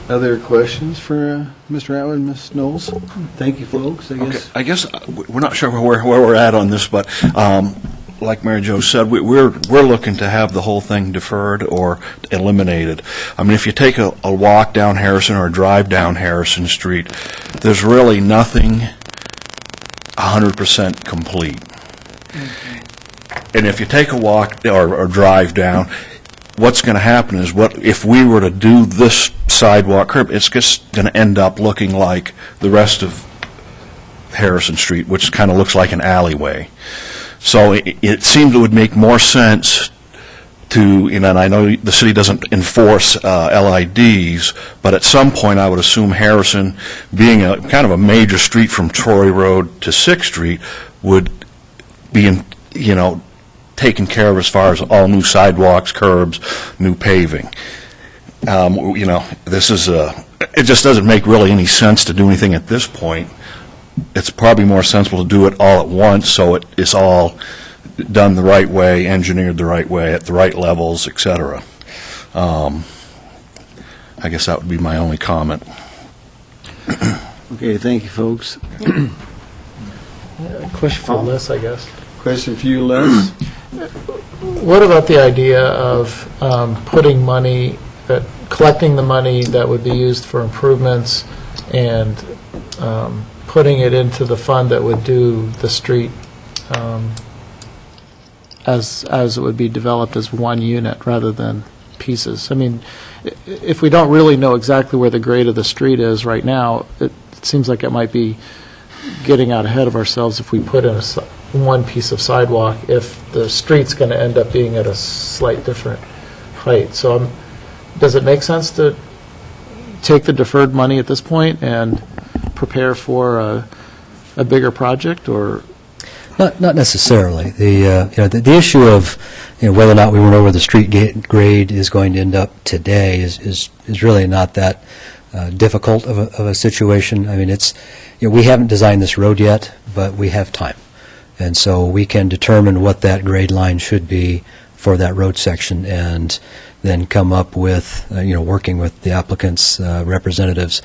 Other questions for Mr. Atwood, Ms. Knowles? Thank you, folks. I guess we're not sure where we're at on this, but like Mary Jo said, we're looking to have the whole thing deferred or eliminated. I mean, if you take a walk down Harrison or a drive down Harrison Street, there's really nothing 100% complete. And if you take a walk or drive down, what's going to happen is, if we were to do this sidewalk curb, it's just going to end up looking like the rest of Harrison Street, which kind of looks like an alleyway. So it seems it would make more sense to, and I know the city doesn't enforce LIDs, but at some point I would assume Harrison, being a kind of a major street from Troy Road to 6th Street, would be, taken care of as far as all new sidewalks, curbs, new paving. This is it just doesn't make really any sense to do anything at this point. It's probably more sensible to do it all at once, so it's all done the right way, engineered the right way, at the right levels, etc. I guess that would be my only comment. Okay, thank you, folks. Question for Les, I guess. Question for you, Les. What about the idea of putting money, collecting the money that would be used for improvements and putting it into the fund that would do the street as it would be developed as one unit rather than pieces? I mean, if we don't really know exactly where the grade of the street is right now, it seems like it might be getting out ahead of ourselves if we put in one piece of sidewalk if the street's going to end up being at a slight different height. So does it make sense to take the deferred money at this point and prepare for a bigger project, or? Not necessarily. The issue of whether or not we know where the street grade is going to end up today is really not that difficult of a situation. I mean, it's we haven't designed this road yet, but we have time, and so we can determine what that grade line should be for that road section, and then come up with working with the applicants' representatives,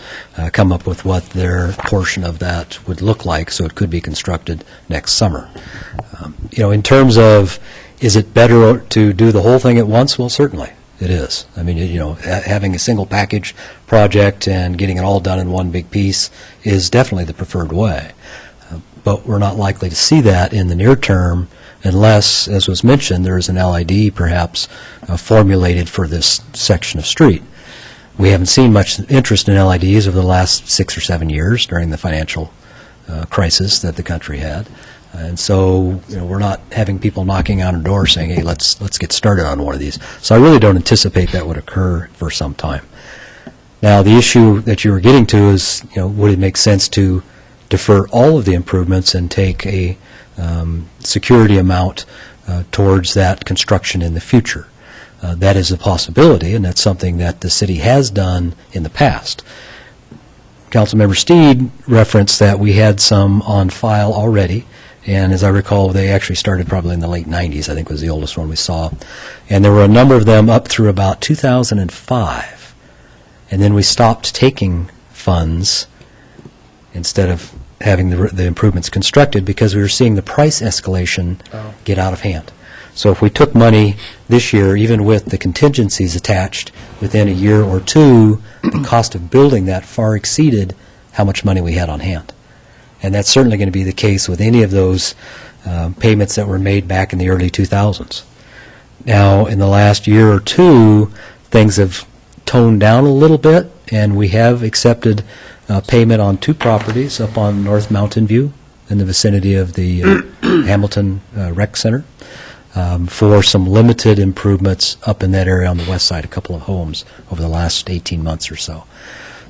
come up with what their portion of that would look like, so it could be constructed next summer. In terms of, is it better to do the whole thing at once? Well, certainly it is. I mean, having a single package project and getting it all done in one big piece is definitely the preferred way. But we're not likely to see that in the near term unless, as was mentioned, there is an LID perhaps formulated for this section of street. We haven't seen much interest in LIDs over the last 6 or 7 years during the financial crisis that the country had. And so, we're not having people knocking on our door saying, hey, let's get started on one of these. So I really don't anticipate that would occur for some time. Now, the issue that you were getting to is, would it make sense to defer all of the improvements and take a security amount towards that construction in the future? That is a possibility, and that's something that the city has done in the past. Councilmember Steed referenced that we had some on file already, and as I recall, they actually started probably in the late 90s, I think was the oldest one we saw. And there were a number of them up through about 2005. And then we stopped taking funds instead of having the improvements constructed because we were seeing the price escalation get out of hand. So if we took money this year, even with the contingencies attached, within a year or two, the cost of building that far exceeded how much money we had on hand. And that's certainly going to be the case with any of those payments that were made back in the early 2000s. Now, in the last year or two, things have toned down a little bit, and we have accepted payment on 2 properties up on North Mountain View in the vicinity of the Hamilton Rec Center for some limited improvements up in that area on the west side, a couple of homes over the last 18 months or so.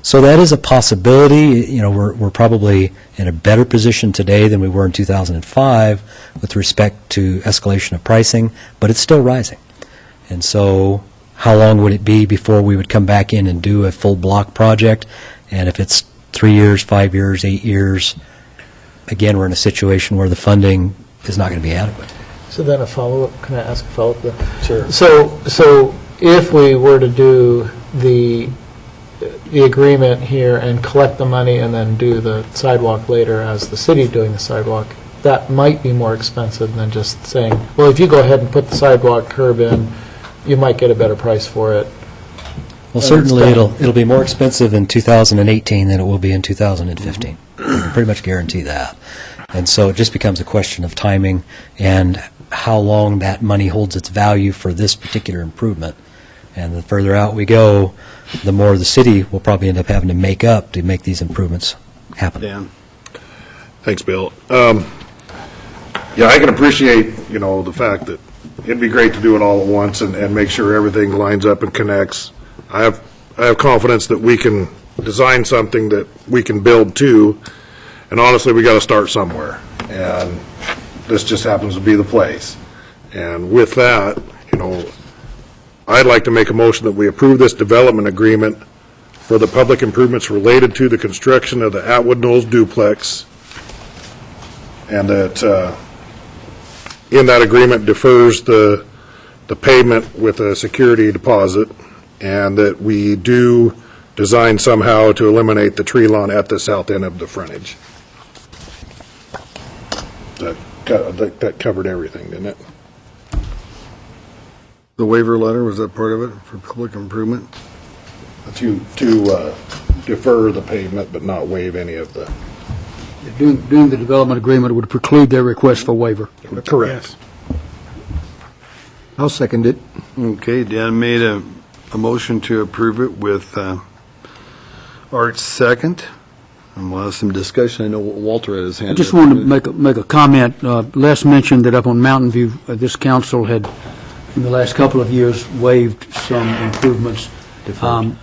So that is a possibility. We're probably in a better position today than we were in 2005 with respect to escalation of pricing, but it's still rising. And so how long would it be before we would come back in and do a full block project? And if it's 3 years, 5 years, 8 years, again, we're in a situation where the funding is not going to be adequate. So then a follow-up, can I ask a follow-up? Sure. So if we were to do the the agreement here and collect the money and then do the sidewalk later as the city doing the sidewalk, that might be more expensive than just saying, well, if you go ahead and put the sidewalk curb in, you might get a better price for it. Well, certainly it'll be more expensive in 2018 than it will be in 2015. Pretty much guarantee that. And so it just becomes a question of timing and how long that money holds its value for this particular improvement. And the further out we go, the more the city will probably end up having to make up to make these improvements happen. Dan. Thanks, Bill. Yeah, I can appreciate, the fact that it'd be great to do it all at once and make sure everything lines up and connects. I have confidence that we can design something that we can build to, and honestly, we got to start somewhere, and this just happens to be the place. And with that, I'd like to make a motion that we approve this development agreement for the public improvements related to the construction of the Atwood Knolls duplex, and that in that agreement defers the payment with a security deposit, and that we do design somehow to eliminate the tree lawn at the south end of the frontage. That covered everything, didn't it? The waiver letter, was that part of it for public improvement? To defer the payment but not waive any of the... Doing the development agreement would preclude their request for waiver. Correct. I'll second it. Okay, Dan made a motion to approve it with Art's second. And we'll have some discussion. I know Walter had his hand I just up. wanted to make a comment. Les mentioned that up on Mountain View, this council had, in the last couple of years, waived some improvements. Deferred,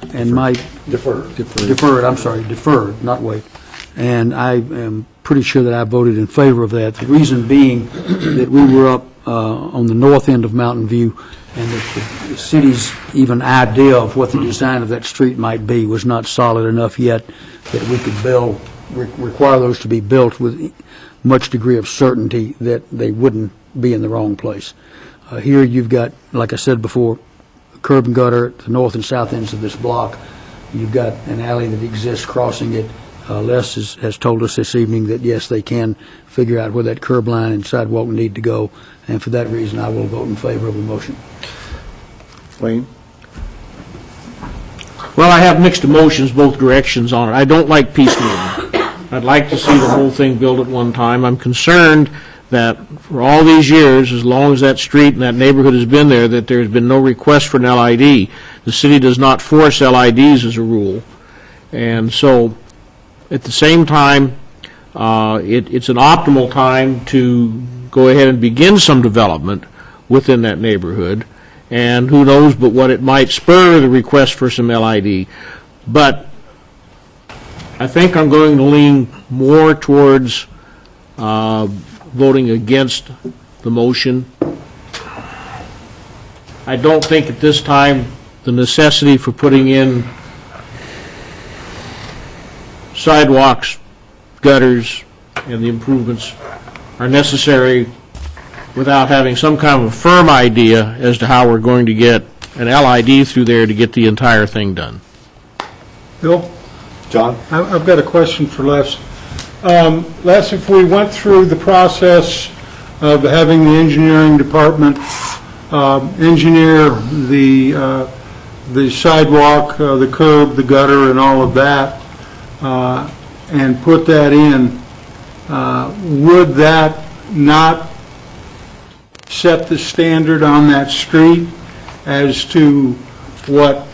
not waived. And I am pretty sure that I voted in favor of that. The reason being that we were up on the north end of Mountain View, and that the city's even idea of what the design of that street might be was not solid enough yet that we could require those to be built with much degree of certainty that they wouldn't be in the wrong place. Here you've got, like I said before, curb and gutter at the north and south ends of this block. You've got an alley that exists crossing it. Les has told us this evening that, yes, they can figure out where that curb line and sidewalk need to go, and for that reason, I will vote in favor of the motion. Wayne? Well, I have mixed emotions both directions on it. I don't like piecemealing. I'd like to see the whole thing built at one time. I'm concerned that for all these years, as long as that street and that neighborhood has been there, that there's been no request for an LID. The city does not force LIDs as a rule. And so, at the same time, it's an optimal time to go ahead and begin some development within that neighborhood. And who knows but what it might spur the request for some LID. But I think I'm going to lean more towards voting against the motion. I don't think at this time the necessity for putting in sidewalks, gutters, and the improvements are necessary without having some kind of a firm idea as to how we're going to get an LID through there to get the entire thing done. Bill? John? I've got a question for Les. Les, if we went through the process of having the engineering department engineer the sidewalk, the curb, the gutter, and all of that, and put that in, would that not set the standard on that street as to what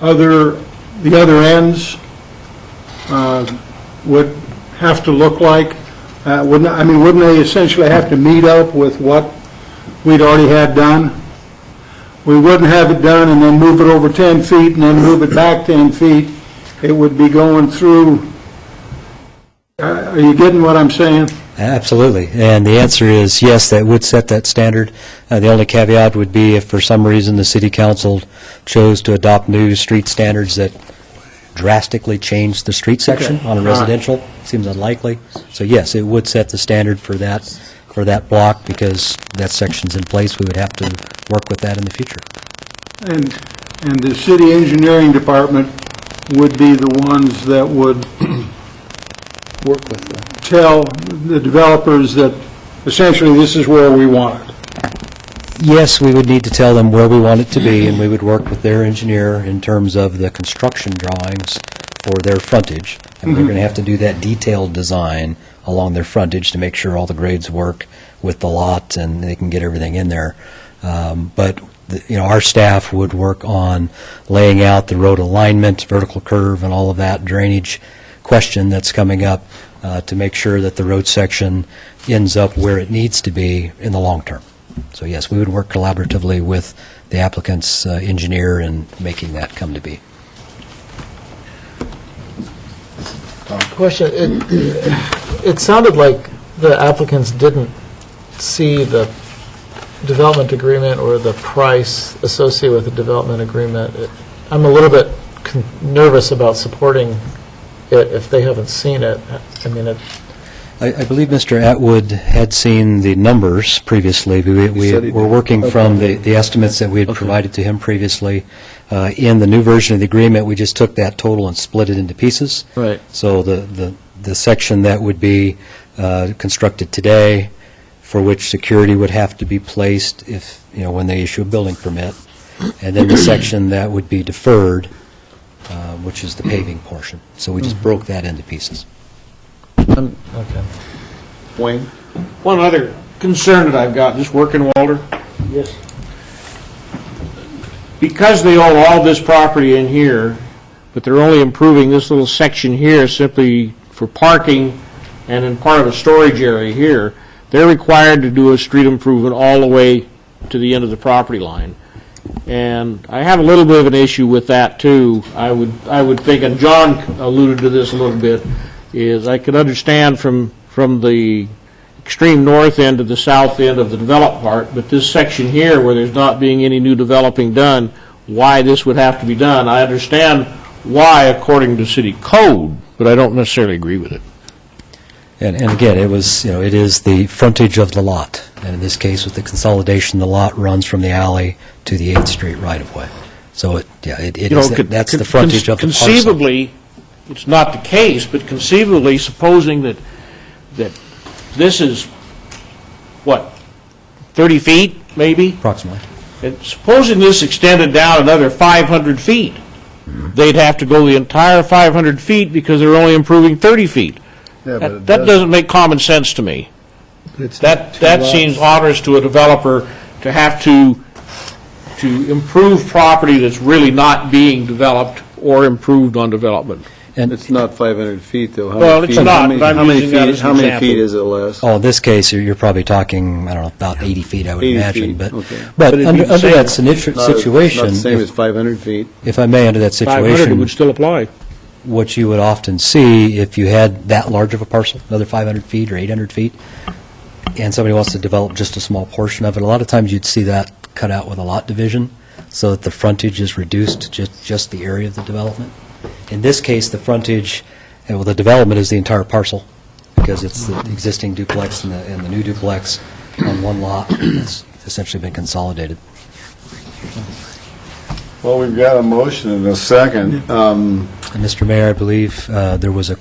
the other ends would have to look like? Wouldn't they essentially have to meet up with what we'd already had done? We wouldn't have it done and then move it over 10 feet and then move it back 10 feet. It would be going through. Are you getting what I'm saying? Absolutely. And the answer is yes, that would set that standard. The only caveat would be if for some reason the city council chose to adopt new street standards that drastically change the street section on a residential. Seems unlikely. So yes, it would set the standard for that block because that section's in place. We would have to work with that in the future. And and the city engineering department would be the ones that would Work with the... tell the developers that essentially this is where we want it. Yes, we would need to tell them where we want it to be, and we would work with their engineer in terms of the construction drawings for their frontage. And they're going to have to do that detailed design along their frontage to make sure all the grades work with the lot and they can get everything in there. But our staff would work on laying out the road alignment, vertical curve, and all of that drainage question that's coming up to make sure that the road section ends up where it needs to be in the long term. So yes, we would work collaboratively with the applicant's engineer in making that come to be. Question, it sounded like the applicants didn't see the development agreement or the price associated with the development agreement. I'm a little bit nervous about supporting it if they haven't seen it. I mean, I believe Mr. Atwood had seen the numbers previously. We were working from the estimates that we had provided to him previously. In the new version of the agreement, we just took that total and split it into pieces. Right. So the section that would be constructed today, for which security would have to be placed if, when they issue a building permit, and then the section that would be deferred, which is the paving portion. So we just broke that into pieces. okay. Wayne? One other concern that I've got, just working, Walter. Yes. Because they own all this property in here, but they're only improving this little section here simply for parking and in part of a storage area here, they're required to do a street improvement all the way to the end of the property line. And I have a little bit of an issue with that, too. I would think, and John alluded to this a little bit, is I could understand from the extreme north end to the south end of the developed part, but this section here where there's not being any new developing done, why this would have to be done. I understand why according to city code, but I don't necessarily agree with it. And again, it was, it is the frontage of the lot. And in this case, with the consolidation, the lot runs from the alley to the 8th Street right-of-way. So, that's the frontage of the parcel. Conceivably, it's not the case, but conceivably, supposing that this is, 30 feet, maybe? Approximately. And supposing this extended down another 500 feet, they'd have to go the entire 500 feet because they're only improving 30 feet. Yeah, That doesn't make common sense to me. That seems onerous to a developer to have to improve property that's really not being developed or improved on development. And It's not 500 feet, though. Well, it's not, but I'm using that as an How many example. feet is it, Les? in this case, you're probably talking, I don't know, about 80 feet, I would 80 imagine. feet, But, okay. but But it'd be under the under same. that Not situation, the same as 500 feet. if I may, under that 500, it situation, would still apply. what you would often see if you had that large of a parcel, another 500 feet or 800 feet, and somebody wants to develop just a small portion of it, a lot of times you'd see that cut out with a lot division so that the frontage is reduced to just the area of the development. In this case, the frontage, the development is the entire parcel because it's the existing duplex and the new duplex on one lot. It's essentially been consolidated. Well, we've got a motion and a second. And Mr. Mayor, I believe there was a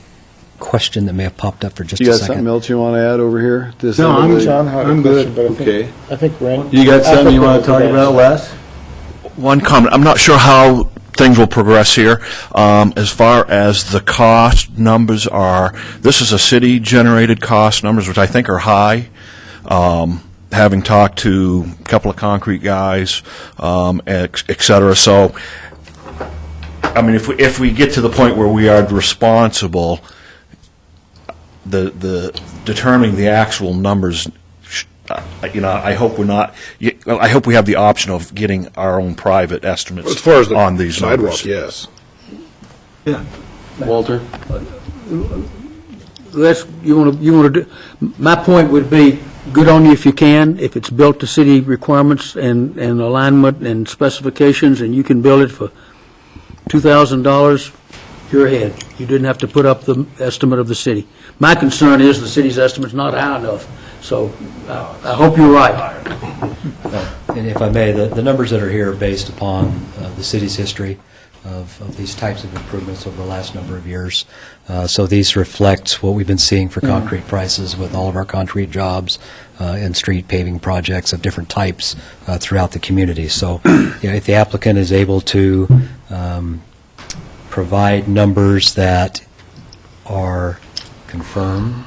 question that may have popped up for just You a got second. something else you want to add over here? No, I'm good. Okay. I think Rand. You got something you want to talk about, Les? One comment, I'm not sure how things will progress here. As far as the cost numbers are, this is a city-generated cost numbers, which I think are high. Having talked to a couple of concrete guys, et cetera. So, I mean, if we get to the point where we are responsible, the determining the actual numbers, I hope we're not. I hope we have the option of getting our own private estimates As far as the on these sidewalk, numbers. yes. Walter? You want to do, my point would be, good on you if you can, if it's built to city requirements and alignment and specifications, and you can build it for $2,000, you're ahead. You didn't have to put up the estimate of the city. My concern is the city's estimate's not high enough, so I hope you're right. And if I may, the numbers that are here are based upon the city's history of these types of improvements over the last number of years. So these reflect what we've been seeing for concrete prices with all of our concrete jobs and street paving projects of different types throughout the community. So if the applicant is able to provide numbers that are confirmed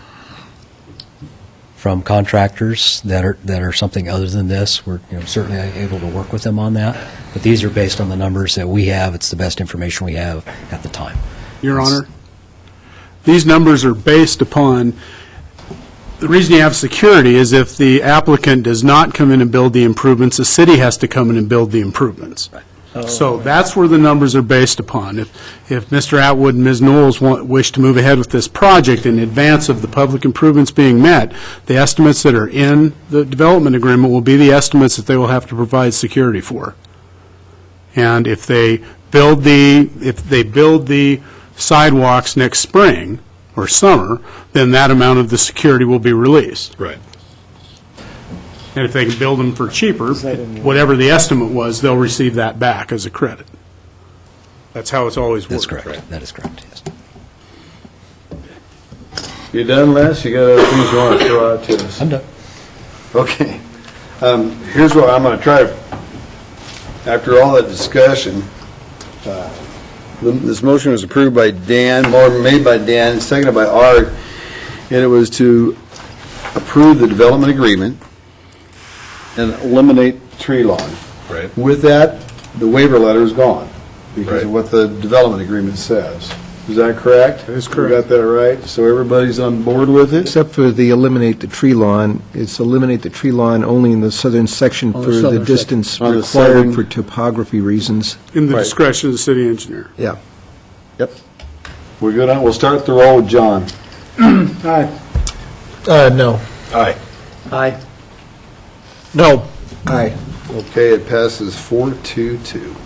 from contractors that are something other than this, we're certainly able to work with them on that. But these are based on the numbers that we have. It's the best information we have at the time. Your Honor, these numbers are based upon, the reason you have security is if the applicant does not come in and build the improvements, the city has to come in and build the improvements. Right. So that's where the numbers are based upon. If Mr. Atwood and Ms. Knowles wish to move ahead with this project in advance of the public improvements being met, the estimates that are in the development agreement will be the estimates that they will have to provide security for. And if they build the sidewalks next spring or summer, then that amount of the security will be released. Right. And if they can build them for cheaper, whatever the estimate was, they'll receive that back as a credit. That's how it's always worked. That's correct. That is correct, yes. You done, Les? You got other things you want to throw out to us? I'm done. Okay. Here's what I'm going to try. After all that discussion, this motion was approved by Dan, or made by Dan, seconded by Art, and it was to approve the development agreement and eliminate tree lawn. Right. With that, the waiver letter is gone because of Right. what the development agreement says. Is that correct? That is correct. We got that right? So everybody's on board with it? Except for the eliminate the tree lawn, it's eliminate the tree lawn only in the southern section On the for the southern distance On the required southern- for topography reasons. In the Right. discretion of the city engineer. Yeah. Yep. We're good on, we'll start the roll with John. Aye. No. Aye. Aye. No. Aye. Okay, it passes 4-2-2.